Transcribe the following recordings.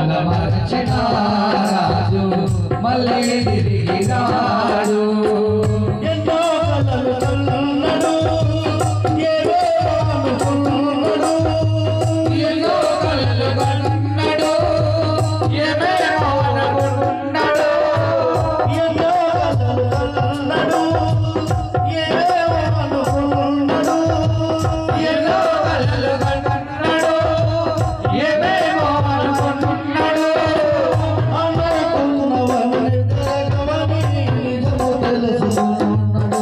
మనల మరచిన రాజు మళ్ళీ తిరిగి రాడు. ఎన్నో కలలు కన్నాడు ఏవేవో అనుకున్నాడు, ఎన్నో కలలు కన్నాడు ఏవేవో అనుకున్నాడు, ఎన్నో కలలు కన్నాడు ఏవేవో అనుకున్నాడు, ఎన్నో కలలు కన్నాడు ఏవేవో అనుకున్నాడు. అనుకున్నవన్నీ జరగవని నిజము తెలుసుకున్నాడు,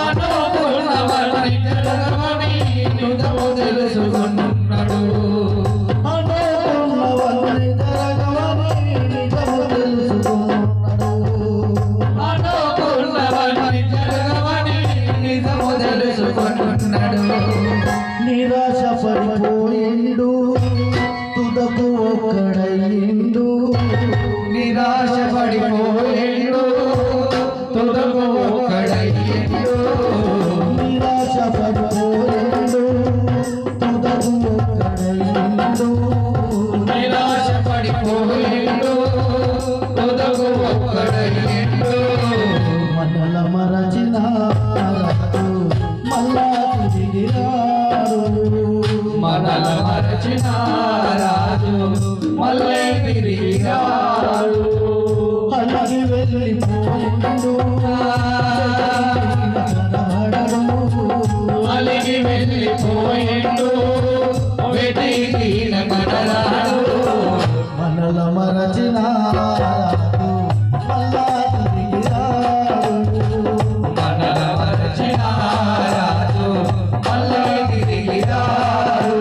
అనుకున్నవన్నీ జరగవని నిజము తెలుసుకున్నాడు. అనుకున్నవన్నీ జరగవని నిజము తెలుసుకున్నాడు. అనుకున్నవన్నీ జరగవని నిజము తెలుసుకున్నాడు. నిరాశ పడిపోయిండు తుదకు ఒక్కడయ్యిండు, నిరాశ పడిపోయిండు తుదకు ఒక్కడయ్యిండు. నిరాశ పడిపోయిండు తుదకు ఒక్కడయ్యిండు, నిరాశ పడిపోయిండు తుదకు ఒక్కడయ్యిండు. మనల మరచిన రాజు మళ్ళా తిరిగి రాడు, మనల మరచిన రాజు మళ్ళీ తిరిగి రాడు. అలాగే వెళ్ళిపోయిండు అలిగి వెళ్ళిపోయిండు వెతికిన కనరాడు. మనల మరచిన రాజు మళ్ళా తిరిగి రాడు, మనల మరచిన రాజు మళ్ళీ తిరిగి రాడు.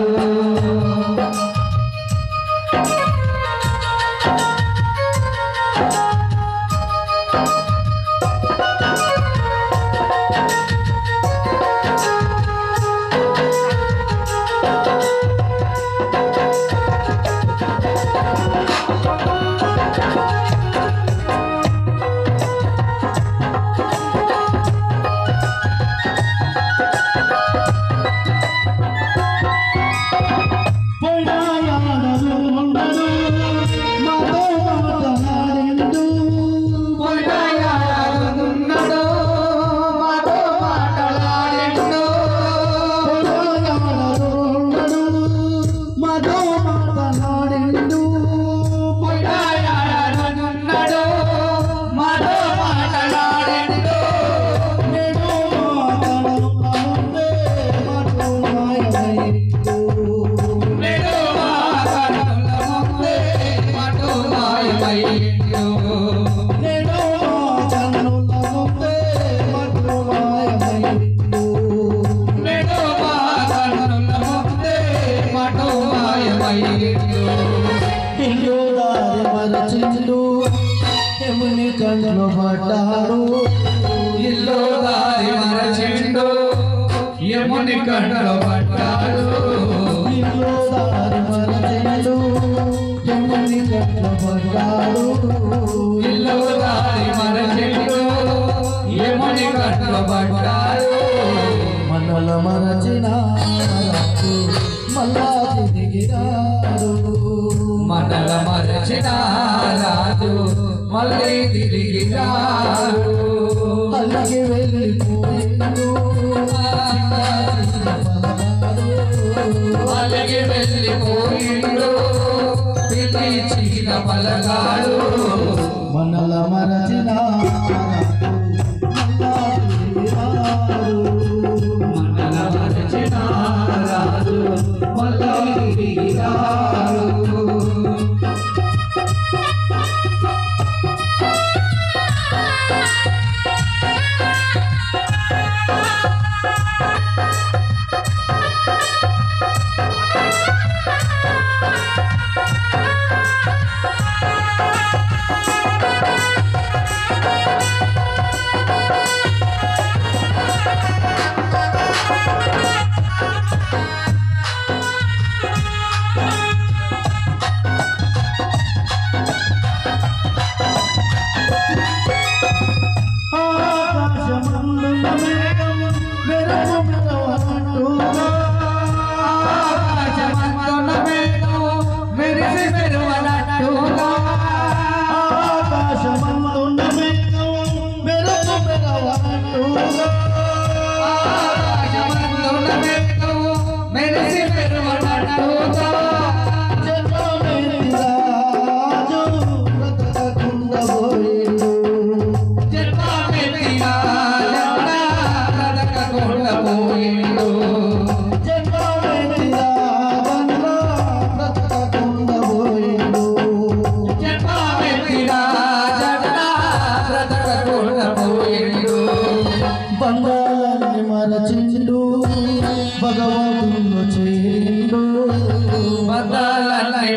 పోయినాయాడలు ఉండడు మాతో మాట్లాడిండు, పోయినాయాడున్నాడు మాతో మాట్లాడిండు. పోయినాయాడలు ఉండడు మాతో మాట్లాడిండు, పోయినాయాడున్నాడు మాతో మాట్లాడిండు. నేను మాట్లాడుతున్నా ఉంటే మాతో మాయమైండు, నేను మాట్లాడుతున్న ముందే మాతో మాయమైండు. నేను మాట్లాడుతున్నా ఉంటే మాతో మాయమైండు, నేను మాట్లాడుతున్న ముందే మాతో మాయమైండు. ఇల్లు దారి మరచిండు ఎముని కంట్లో పడ్డాడు, ఇల్లు దారి మరచిండు యముని కంటలో పడ్డాడు. ఇల్లు దారి మరచిండు ఎముని కంట్లో పడ్డాడు, ఇల్లు దారి మరచిండు యముని కంటలో పడ్డాడు. మనల మరచిన రాజు మళ్ళా తిరిగి రాడు, మనల మరచిన రాజు మళ్ళీ తిరిగి రాడు. అలాగే వెళ్ళిపోయిండు అలిగి వెళ్ళిపోయిండు పిలిచిన పలగాడు. మనల మరచిన మనల మరచిన రాజు మళ్ళీ తిరిగి రాడు.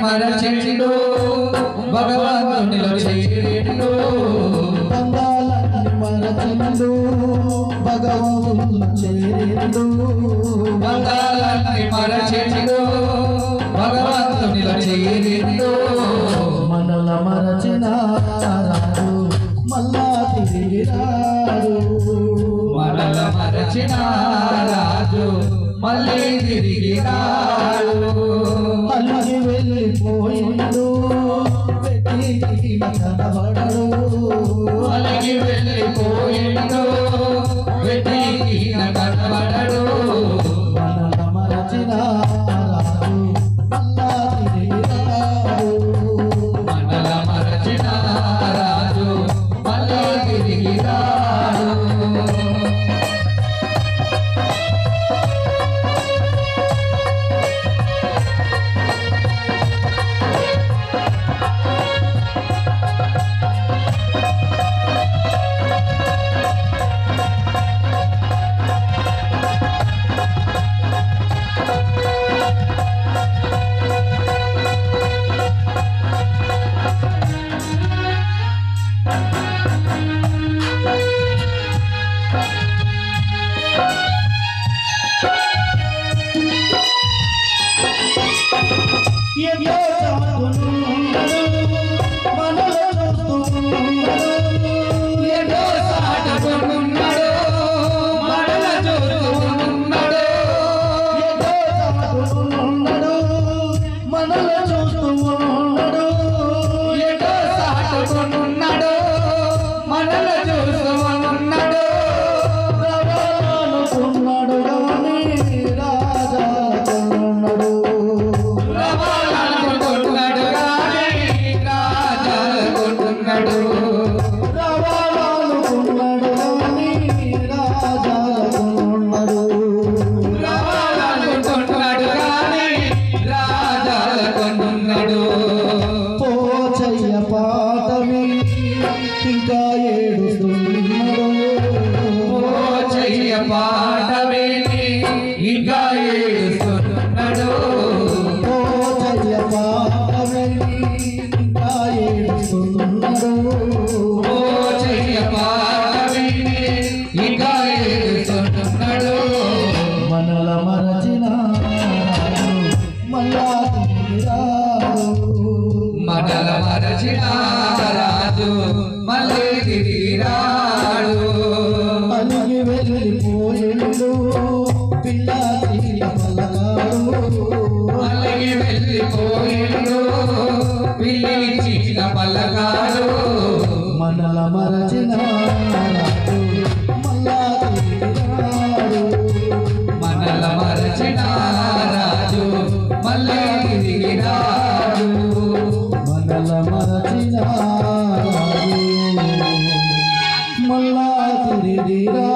మరచిండు భగవంతునిలో చేరిండు బంధాలన్నీ మరచిండు భగవంతునిలో చేరిండు బంధాలన్నీ మరచిండు భగవంతునిలో చేరిండు మనల మరచిన రాజు మళ్ళా తిరిగి రాడు మనల మరచిన రాజు మళ్ళీ తిరిగి రాడు అలిగి వెళ్ళిపోయిండు కనబడడు అలిగి వెళ్ళిపోయిండు వెతికి కనబడడు మనల మరచిన రాజు మళ్ళా తిరిగి రాడు మనల మరచిన రాజు మళ్ళీ తిరిగి రాడు ఏదో సాటుకున్నాడు మనల చూస్తున్నాడు మనల చూస్తూ ఉన్నాడు ఏదో సాటుకున్నాడు మనల చూస్తున్నాడు అనుకున్నాడు కానీ రాజా కొన్నాడు రవాలనుకున్నాడు కానీ రాజాలనుకున్నాడు రావాలనుకున్నాడు కానీ రాజా కొన్నాడు రవాలనుకున్నాడు కానీ రాజాలనుకున్నాడు పోచయ్య పాట విని ఇంకా ఏడుస్తున్నాడు ఓ చెయ్య పాట విని ఇంకా ఏడుస్తున్నాడు పోచయ్య పాట విని ఇంకా ఏడుస్తున్నాడు ఓ చెయ్య పాట విని ఇంకా ఏడుస్తున్నాడు మనల మరచిన రాజు మళ్ళా తిరిగి రాడు మనల మరచిన రాజు మళ్ళీ తిరిగి రాడు అలిగి వెళ్ళిపోయిండు పిల్ల తీల పలకాడు మళ్ళీ వెళ్ళిపోయిండు పిలిచిన పల్లకాడు మనల మరచిన రాజు మళ్ళా తిరిగి రాడు మనల మరచిన రాజు మళ్ళీ తిరిగి రాడు మనల మరచిన రాజు మళ్ళా తిరిగి రాడు